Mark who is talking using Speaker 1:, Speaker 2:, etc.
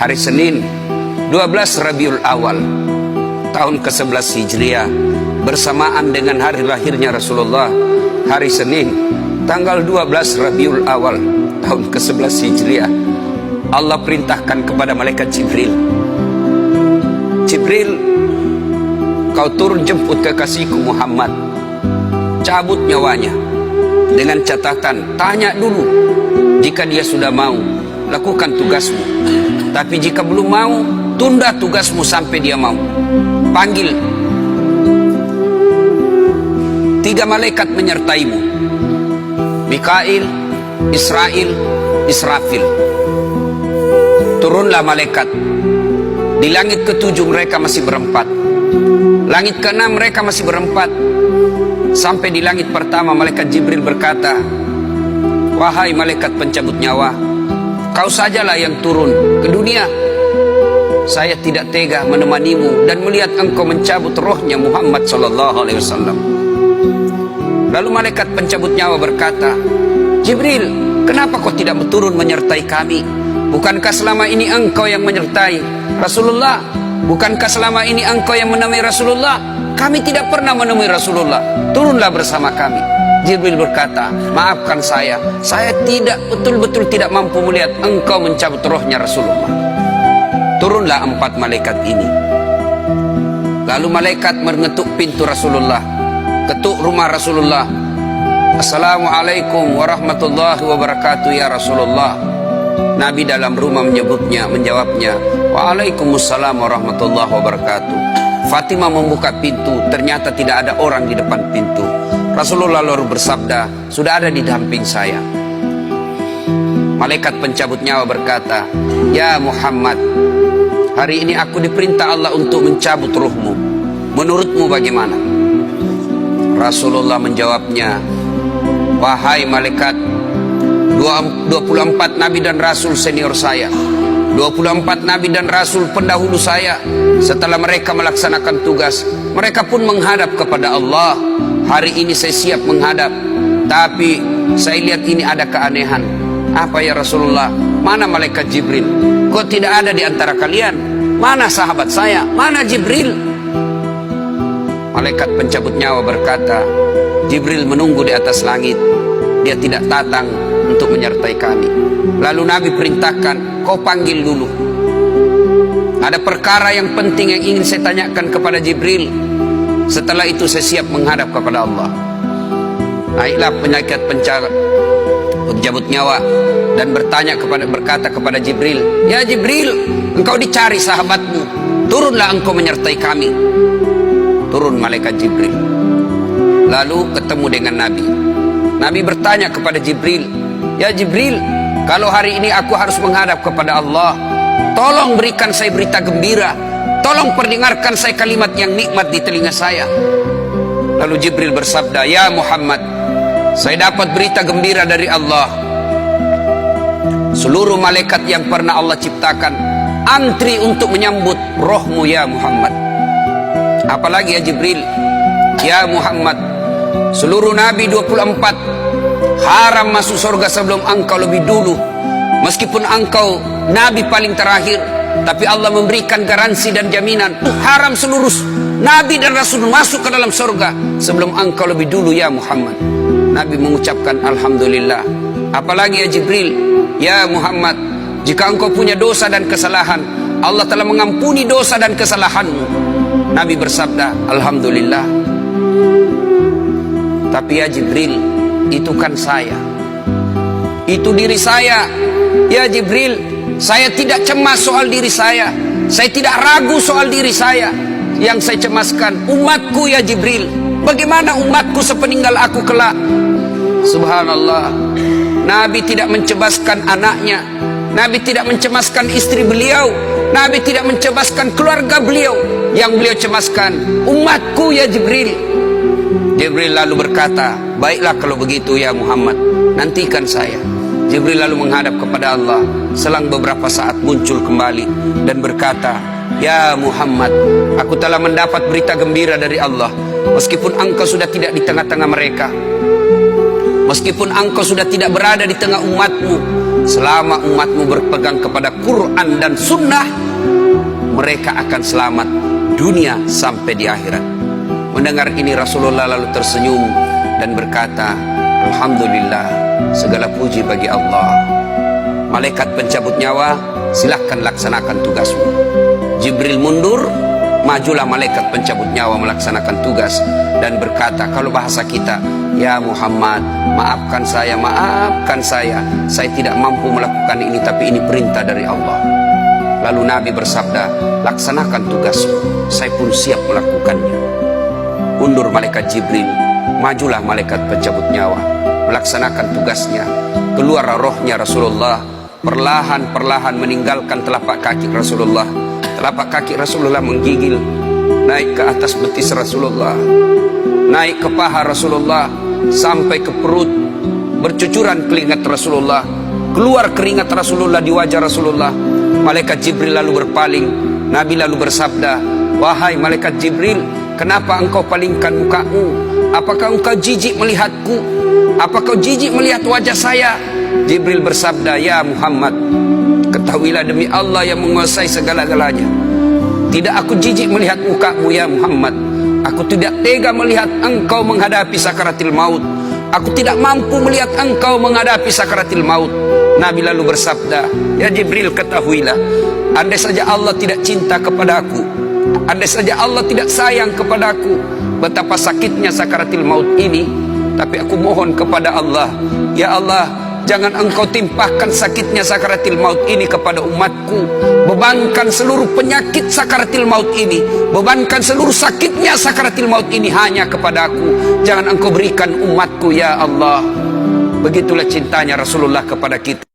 Speaker 1: hari Senin 12 Rabiul Awal tahun ke-11 Hijriah, bersamaan dengan hari lahirnya Rasulullah, hari Senin tanggal 12 Rabiul Awal tahun ke-11 Hijriah, Allah perintahkan kepada malaikat Jibril, Jibril, kau turun jemput kekasihku Muhammad, cabut nyawanya, dengan catatan tanya dulu, jika dia sudah mau lakukan tugasmu, tapi jika belum mau tunda tugasmu sampai dia mau. Panggil 3 malaikat menyertaimu, Mikail, Israel, Israfil. Turunlah malaikat. Di langit ke-7 mereka masih berempat, langit ke-6 mereka masih berempat. Sampai di langit pertama malaikat Jibril berkata, wahai malaikat pencabut nyawa, kau sajalah yang turun ke dunia. Saya tidak tega menemanimu dan melihat engkau mencabut rohnya Muhammad SAW. Lalu malaikat pencabut nyawa berkata, Jibril, kenapa kau tidak turun menyertai kami? Bukankah selama ini engkau yang menyertai Rasulullah? Bukankah selama ini engkau yang menemui Rasulullah? Kami tidak pernah menemui Rasulullah. Turunlah bersama kami. Jibril berkata, maafkan saya tidak betul-betul tidak mampu melihat engkau mencabut rohnya Rasulullah. Turunlah 4 malaikat ini. Lalu malaikat mengetuk pintu Rasulullah, ketuk rumah Rasulullah. Assalamualaikum warahmatullahi wabarakatuh ya Rasulullah. Nabi dalam rumah menjawabnya, waalaikumsalam warahmatullahi wabarakatuh. Fatimah membuka pintu, ternyata tidak ada orang di depan pintu. Rasulullah lalu bersabda, sudah ada di samping saya. Malaikat pencabut nyawa berkata, ya Muhammad, hari ini aku diperintah Allah untuk mencabut ruhmu. Menurutmu bagaimana? Rasulullah menjawabnya, wahai malaikat, 24 nabi dan rasul senior saya, 24 nabi dan rasul pendahulu saya, setelah mereka melaksanakan tugas, mereka pun menghadap kepada Allah. Hari ini saya siap menghadap, tapi saya lihat ini ada keanehan. Apa ya Rasulullah? Mana malaikat Jibril? Kok tidak ada di antara kalian? Mana sahabat saya? Mana Jibril? Malaikat pencabut nyawa berkata, Jibril menunggu di atas langit. Dia tidak datang untuk menyertai kami. Lalu Nabi perintahkan, kau panggil dulu. Ada perkara yang penting yang ingin saya tanyakan kepada Jibril. Setelah itu saya siap menghadap kepada Allah. Naiklah malaikat pencabut nyawa dan berkata kepada Jibril, ya Jibril, engkau dicari sahabatmu, turunlah engkau menyertai kami. Turun malaikat Jibril, lalu ketemu dengan Nabi. Nabi bertanya kepada Jibril, ya Jibril, kalau hari ini aku harus menghadap kepada Allah, tolong berikan saya berita gembira, tolong perdengarkan saya kalimat yang nikmat di telinga saya. Lalu Jibril bersabda, ya Muhammad, saya dapat berita gembira dari Allah. Seluruh malaikat yang pernah Allah ciptakan antri untuk menyambut rohmu ya Muhammad. Apalagi ya Jibril, ya Muhammad, seluruh nabi 24 haram masuk surga sebelum engkau lebih dulu. Meskipun engkau nabi paling terakhir, tapi Allah memberikan garansi dan jaminan, haram seluruh nabi dan rasul masuk ke dalam surga sebelum engkau lebih dulu ya Muhammad. Nabi mengucapkan alhamdulillah. Apalagi ya Jibril, ya Muhammad, jika engkau punya dosa dan kesalahan, Allah telah mengampuni dosa dan kesalahanmu. Nabi bersabda, alhamdulillah. Tapi ya Jibril, itu kan saya, itu diri saya. Ya Jibril, saya tidak cemas soal diri saya tidak ragu soal diri saya. Yang saya cemaskan umatku ya Jibril. Bagaimana umatku sepeninggal aku kelak? Subhanallah, Nabi tidak mencemaskan anaknya, Nabi tidak mencemaskan istri beliau, Nabi tidak mencemaskan keluarga beliau. Yang beliau cemaskan umatku ya Jibril. Jibril lalu berkata, baiklah kalau begitu ya Muhammad, nantikan saya. Jibril lalu menghadap kepada Allah. Selang beberapa saat muncul kembali dan berkata, ya Muhammad, aku telah mendapat berita gembira dari Allah. Meskipun engkau sudah tidak di tengah-tengah mereka, meskipun engkau sudah tidak berada di tengah umatmu, selama umatmu berpegang kepada Quran dan Sunnah, mereka akan selamat dunia sampai di akhirat. Mendengar ini Rasulullah lalu tersenyum dan berkata, Alhamdulillah, segala puji bagi Allah. Malaikat pencabut nyawa, silahkan laksanakan tugasmu. Jibril mundur, majulah malaikat pencabut nyawa melaksanakan tugas dan berkata, kalau bahasa kita, ya Muhammad, maafkan saya, saya tidak mampu melakukan ini, tapi ini perintah dari Allah. Lalu Nabi bersabda, laksanakan tugasmu, saya pun siap melakukannya. Mundur malaikat Jibril, majulah malaikat pencabut nyawa melaksanakan tugasnya. Keluar rohnya Rasulullah, perlahan-perlahan meninggalkan telapak kaki Rasulullah. Telapak kaki Rasulullah menggigil naik ke atas betis Rasulullah, naik ke paha Rasulullah, sampai ke perut. Bercucuran keringat Rasulullah, keluar keringat Rasulullah di wajah Rasulullah. Malaikat Jibril lalu berpaling. Nabi lalu bersabda, wahai malaikat Jibril, kenapa engkau palingkan mukamu? Apakah engkau jijik melihatku? Apakah kau jijik melihat wajah saya? Jibril bersabda, ya Muhammad, ketahuilah demi Allah yang menguasai segala-galanya, tidak aku jijik melihat mukamu ya Muhammad. Aku tidak tega melihat engkau menghadapi sakaratil maut. Aku tidak mampu melihat engkau menghadapi sakaratil maut. Nabi lalu bersabda, ya Jibril, ketahuilah, andai saja Allah tidak cinta kepadaku, andai saja Allah tidak sayang kepadaku, betapa sakitnya sakaratil maut ini. Tapi aku mohon kepada Allah, ya Allah, jangan engkau timpahkan sakitnya sakaratil maut ini kepada umatku. Bebankan seluruh penyakit sakaratil maut ini, bebankan seluruh sakitnya sakaratil maut ini hanya kepada aku. Jangan engkau berikan umatku ya Allah. Begitulah cintanya Rasulullah kepada kita.